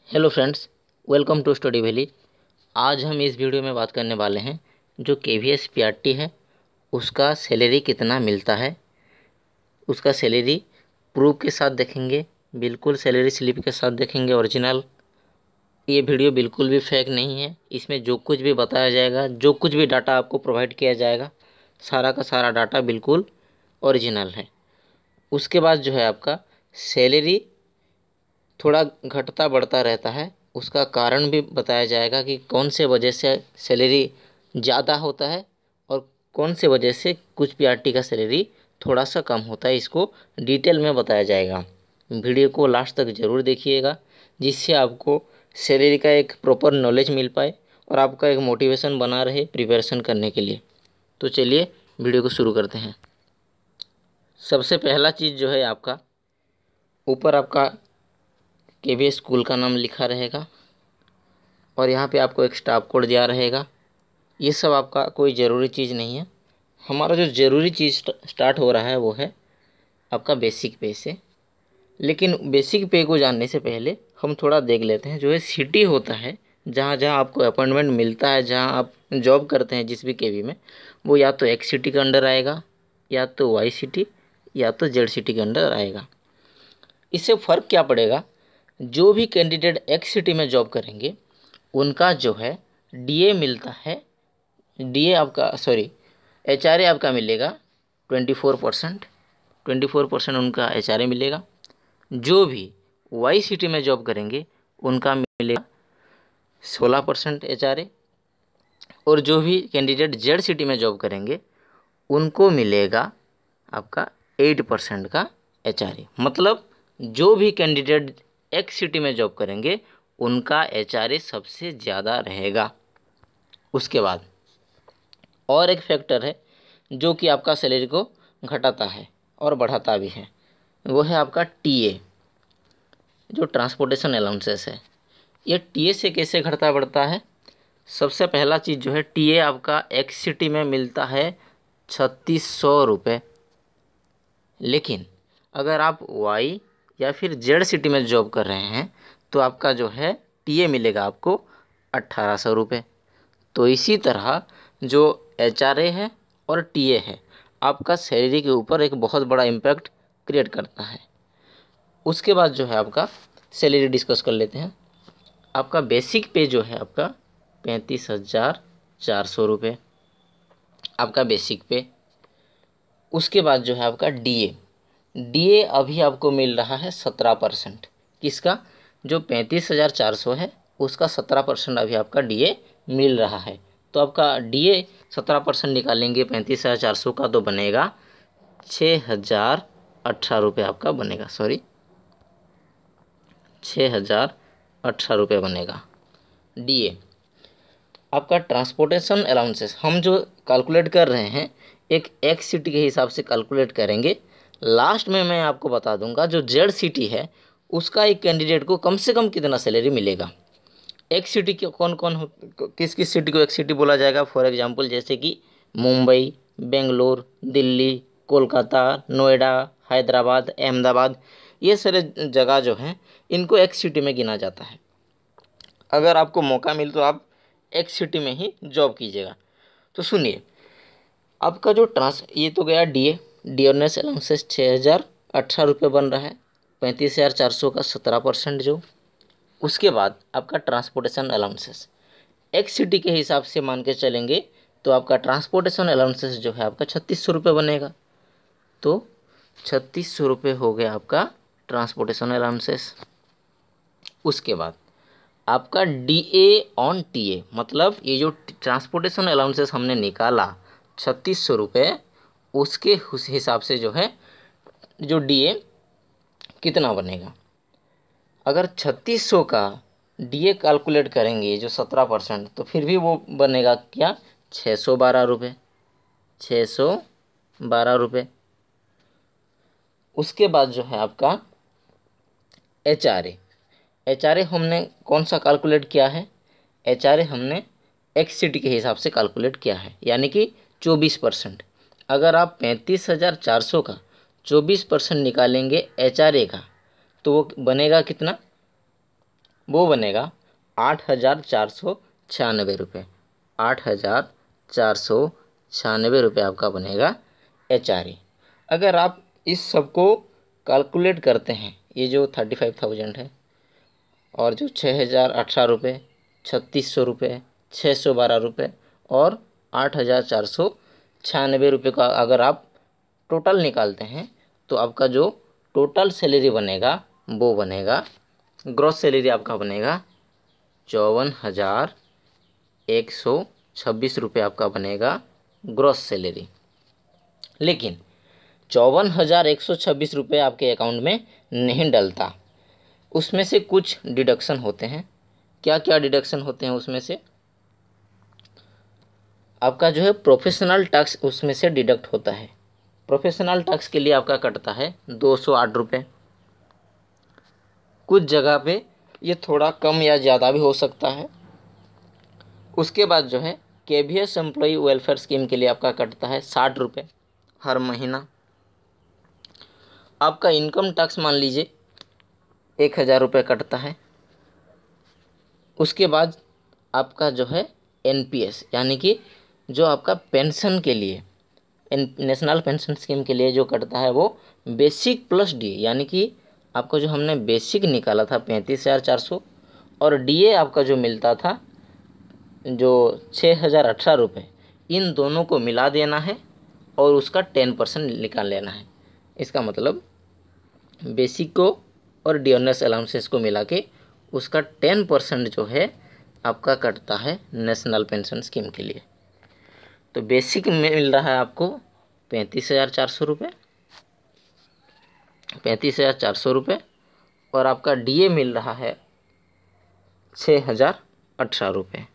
Hello friends, welcome to study valley. आज हम इस वीडियो में बात करने वाले हैं जो केवीएस पीआरटी है उसका सैलरी कितना मिलता है। उसका सैलरी प्रूफ के साथ देखेंगे, बिल्कुल सैलरी स्लिप के साथ देखेंगे ओरिजिनल। ये वीडियो बिल्कुल भी फेक नहीं है। इसमें जो कुछ भी बताया जाएगा, जो कुछ भी डाटा आपको प्रोवाइड किया जाएगा, सारा का सारा डाटा बिल्कुल ओरिजिनल है। उसके बाद जो है आपका सैलरी थोड़ा घटता बढ़ता रहता है, उसका कारण भी बताया जाएगा कि कौन से वजह से सैलरी ज़्यादा होता है और कौन से वजह से कुछ पीआरटी का सैलरी थोड़ा सा कम होता है। इसको डिटेल में बताया जाएगा। वीडियो को लास्ट तक ज़रूर देखिएगा, जिससे आपको सैलरी का एक प्रॉपर नॉलेज मिल पाए और आपका एक मोटिवेशन बना रहे प्रिपरेशन करने के लिए। तो चलिए वीडियो को शुरू करते हैं। सबसे पहला चीज़ जो है आपका ऊपर आपका केवीएस स्कूल का नाम लिखा रहेगा और यहाँ पे आपको एक स्टाफ कोड दिया रहेगा। ये सब आपका कोई ज़रूरी चीज़ नहीं है। हमारा जो ज़रूरी चीज़ स्टार्ट हो रहा है वो है आपका बेसिक पे से। लेकिन बेसिक पे को जानने से पहले हम थोड़ा देख लेते हैं जो है सिटी होता है, जहाँ जहाँ आपको अपॉइंटमेंट मिलता है, जहाँ आप जॉब करते हैं जिस भी केवी में, वो या तो एक्स सिटी के अंडर आएगा, या तो वाई सिटी, या तो जेड सिटी के अंडर आएगा। इससे फ़र्क क्या पड़ेगा? जो भी कैंडिडेट एक्स सिटी में जॉब करेंगे उनका जो है डीए मिलता है। डीए आपका एचआरए आपका मिलेगा 24% उनका एचआरए मिलेगा। जो भी वाई सिटी में जॉब करेंगे उनका मिलेगा 16% एचआरए, और जो भी कैंडिडेट जेड सिटी में जॉब करेंगे उनको मिलेगा आपका 8% का एचआरए। मतलब जो भी कैंडिडेट एक्स सिटी में जॉब करेंगे उनका एचआरए सबसे ज़्यादा रहेगा। उसके बाद और एक फैक्टर है जो कि आपका सैलरी को घटाता है और बढ़ाता भी है, वो है आपका टीए, जो ट्रांसपोर्टेशन अलाउंसेस है। ये टीए से कैसे घटता बढ़ता है? सबसे पहला चीज़ जो है टीए आपका एक्स सिटी में मिलता है 3600 रुपये। लेकिन अगर आप वाई या फिर जेड सिटी में जॉब कर रहे हैं तो आपका जो है टीए मिलेगा आपको 1800 रुपये। तो इसी तरह जो एचआरए है और टीए है आपका सैलरी के ऊपर एक बहुत बड़ा इम्पैक्ट क्रिएट करता है। उसके बाद जो है आपका सैलरी डिस्कस कर लेते हैं। आपका बेसिक पे जो है आपका 35,400 रुपये आपका बेसिक पे। उसके बाद जो है आपका डीए, डीए अभी आपको मिल रहा है 17%। किसका? जो 35,400 है उसका 17% अभी आपका डीए मिल रहा है। तो आपका डीए 17% निकालेंगे 35,400 का तो बनेगा 6,018 रुपये आपका बनेगा। 6,018 रुपये बनेगा डीए। आपका ट्रांसपोर्टेशन अलाउंसेस हम जो कैलकुलेट कर रहे हैं एक एक्स सिटी के हिसाब से कैलकुलेट करेंगे। लास्ट में मैं आपको बता दूंगा जो जेड सिटी है उसका एक कैंडिडेट को कम से कम कितना सैलरी मिलेगा। एक्स सिटी के कौन कौन हो, किस किस सिटी को एक्स सिटी बोला जाएगा? फॉर एग्जांपल जैसे कि मुंबई, बेंगलोर, दिल्ली, कोलकाता, नोएडा, हैदराबाद, अहमदाबाद, ये सारे जगह जो हैं इनको एक्स सिटी में गिना जाता है। अगर आपको मौका मिले तो आप एक्स सिटी में ही जॉब कीजिएगा। तो सुनिए, आपका जो ये तो गया डीए, डियरनेस अलाउंसेस 6,018 रुपये बन रहा है, 35,400 का 17% जो। उसके बाद आपका ट्रांसपोर्टेशन अलाउंसेस एक्स सिटी के हिसाब से मान के चलेंगे तो आपका ट्रांसपोर्टेशन अलाउंसेस जो है आपका 3,600 रुपये बनेगा। तो 3,600 रुपये हो गया आपका ट्रांसपोर्टेशन अलाउंसेस। उसके बाद आपका डीए ऑन टीए, मतलब ये जो ट्रांसपोर्टेशन अलाउंसेस हमने निकाला 3,600 रुपये, उसके हिसाब से जो है जो डीए कितना बनेगा। अगर 3,600 का डीए कैलकुलेट करेंगे जो 17%, तो फिर भी वो बनेगा क्या? 612 रुपये। 612 रुपये। उसके बाद जो है आपका एचआरए, एचआरए हमने कौन सा कैलकुलेट किया है? एचआरए हमने एक्स सिटी के हिसाब से कैलकुलेट किया है, यानी कि 24%। अगर आप 35,400 का 24% निकालेंगे एचआरए का तो वो बनेगा कितना? वो बनेगा 8,496 रुपये। 8,496 रुपये आपका बनेगा HRE। अगर आप इस सब को कैलकुलेट करते हैं, ये जो 35,000 है और जो 6,018 रुपये, 3,600 रुपये, 612 रुपये और 8,496 रुपये का अगर आप टोटल निकालते हैं तो आपका जो टोटल सैलरी बनेगा वो बनेगा, ग्रॉस सैलरी आपका बनेगा 54,126 रुपये आपका बनेगा ग्रॉस सैलरी। लेकिन 54,126 रुपये आपके अकाउंट में नहीं डलता, उसमें से कुछ डिडक्शन होते हैं। क्या क्या डिडक्शन होते हैं उसमें से? आपका जो है प्रोफेशनल टैक्स उसमें से डिडक्ट होता है। प्रोफेशनल टैक्स के लिए आपका कटता है 208 रुपये। कुछ जगह पे ये थोड़ा कम या ज़्यादा भी हो सकता है। उसके बाद जो है KVS एम्प्लॉय वेलफेयर स्कीम के लिए आपका कटता है 60 रुपये हर महीना। आपका इनकम टैक्स मान लीजिए 1,000 रुपये कटता है। उसके बाद आपका जो है NPS यानी कि जो आपका पेंशन के लिए, नेशनल पेंशन स्कीम के लिए जो कटता है वो बेसिक प्लस DA, यानी कि आपको जो हमने बेसिक निकाला था 35,400 और DA आपका जो मिलता था जो 6,018 रुपये, इन दोनों को मिला देना है और उसका 10% निकाल लेना है। इसका मतलब बेसिक को और डियरनेस अलाउंसेस को मिला के उसका 10% जो है आपका कटता है नेशनल पेंशन स्कीम के लिए। तो बेसिक में मिल रहा है आपको 35,400 रुपये, 35,400 रुपये और आपका DA मिल रहा है 6,018 रुपये।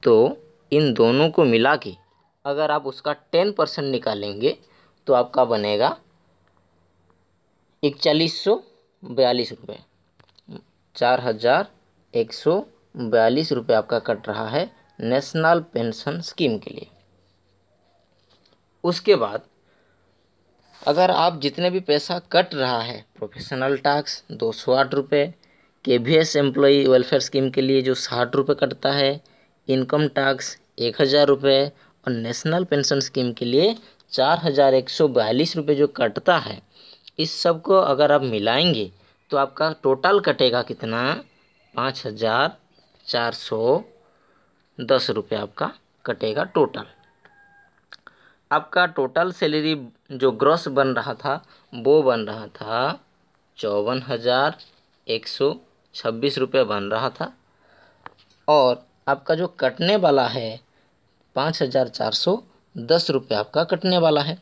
तो इन दोनों को मिला के अगर आप उसका 10% निकालेंगे तो आपका बनेगा 4,142 रुपये। 4,142 रुपये आपका कट रहा है नेशनल पेंशन स्कीम के लिए। उसके बाद अगर आप जितने भी पैसा कट रहा है, प्रोफेशनल टैक्स 208 रुपये, KVS एम्प्लॉय वेलफेयर स्कीम के लिए जो 60 रुपये कटता है, इनकम टैक्स 1,000 रुपये और नेशनल पेंशन स्कीम के लिए 4,142 रुपये जो कटता है, इस सब को अगर आप मिलाएंगे तो आपका टोटल कटेगा कितना? 5,410 रुपये आपका कटेगा टोटल। आपका टोटल सैलरी जो ग्रॉस बन रहा था वो बन रहा था 54,126 रुपये बन रहा था और आपका जो कटने वाला है 5,410 रुपये आपका कटने वाला है।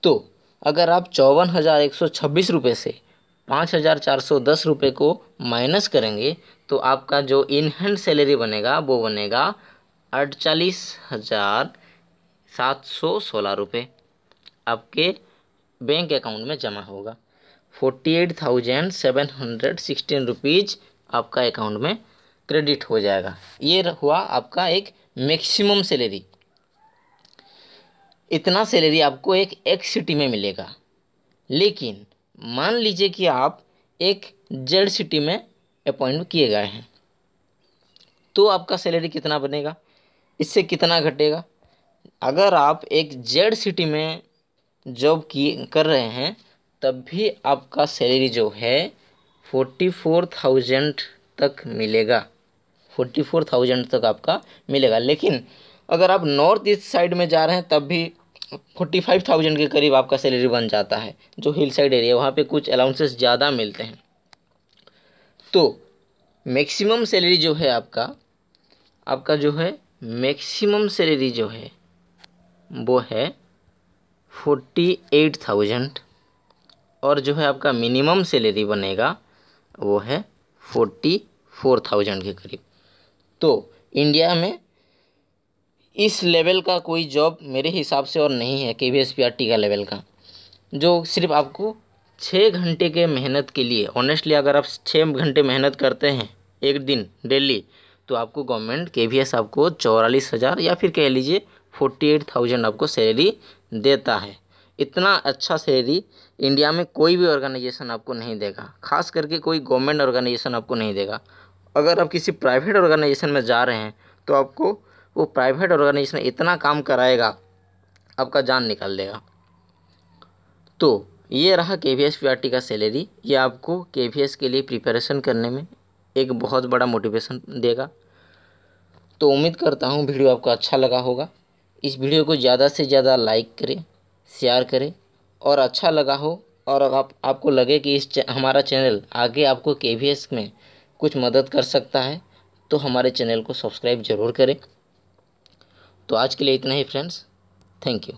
तो अगर आप 54,126 रुपये से 5,410 रुपये को माइनस करेंगे तो आपका जो इन हैंड सैलरी बनेगा वो बनेगा 48,716 रुपये आपके बैंक अकाउंट में जमा होगा। 48,716 रुपीज़ आपका अकाउंट में क्रेडिट हो जाएगा। ये हुआ आपका एक मैक्सिमम सैलरी। इतना सैलरी आपको एक सिटी में मिलेगा। लेकिन मान लीजिए कि आप एक जेड सिटी में अपॉइंट किए गए हैं तो आपका सैलरी कितना बनेगा, इससे कितना घटेगा? अगर आप एक जेड सिटी में जॉब कर रहे हैं तब भी आपका सैलरी जो है 44,000 तक मिलेगा। 44,000 तक आपका मिलेगा। लेकिन अगर आप नॉर्थ ईस्ट साइड में जा रहे हैं तब भी 45,000 के करीब आपका सैलरी बन जाता है। जो हिल साइड एरिया वहाँ पे कुछ अलाउंसेस ज़्यादा मिलते हैं। तो मैक्सिमम सैलरी जो है आपका जो है मैक्सिमम सैलरी जो है वो है 48,000 और जो है आपका मिनिमम सैलरी बनेगा वो है 44,000 के करीब। तो इंडिया में इस लेवल का कोई जॉब मेरे हिसाब से और नहीं है KVS PRT का लेवल का, जो सिर्फ आपको 6 घंटे के मेहनत के लिए, ऑनेस्टली अगर आप 6 घंटे मेहनत करते हैं एक दिन डेली तो आपको गवर्नमेंट KVS आपको 44,000 या फिर कह लीजिए 48,000 आपको सैलरी देता है। इतना अच्छा सैलरी इंडिया में कोई भी ऑर्गेनाइजेशन आपको नहीं देगा, खास करके कोई गवर्नमेंट ऑर्गेनाइजेशन आपको नहीं देगा। अगर आप किसी प्राइवेट ऑर्गेनाइजेशन में जा रहे हैं तो आपको वो प्राइवेट ऑर्गेनाइजेशन इतना काम कराएगा, आपका जान निकाल देगा। तो ये रहा KVS PRT का सैलरी। ये आपको KVS के लिए प्रिपरेशन करने में एक बहुत बड़ा मोटिवेशन देगा। तो उम्मीद करता हूँ वीडियो आपको अच्छा लगा होगा। इस वीडियो को ज़्यादा से ज़्यादा लाइक करें, शेयर करें, और अच्छा लगा हो और आपको लगे कि हमारा चैनल आगे आपको KVS में कुछ मदद कर सकता है तो हमारे चैनल को सब्सक्राइब ज़रूर करें। तो आज के लिए इतना ही फ्रेंड्स, थैंक यू।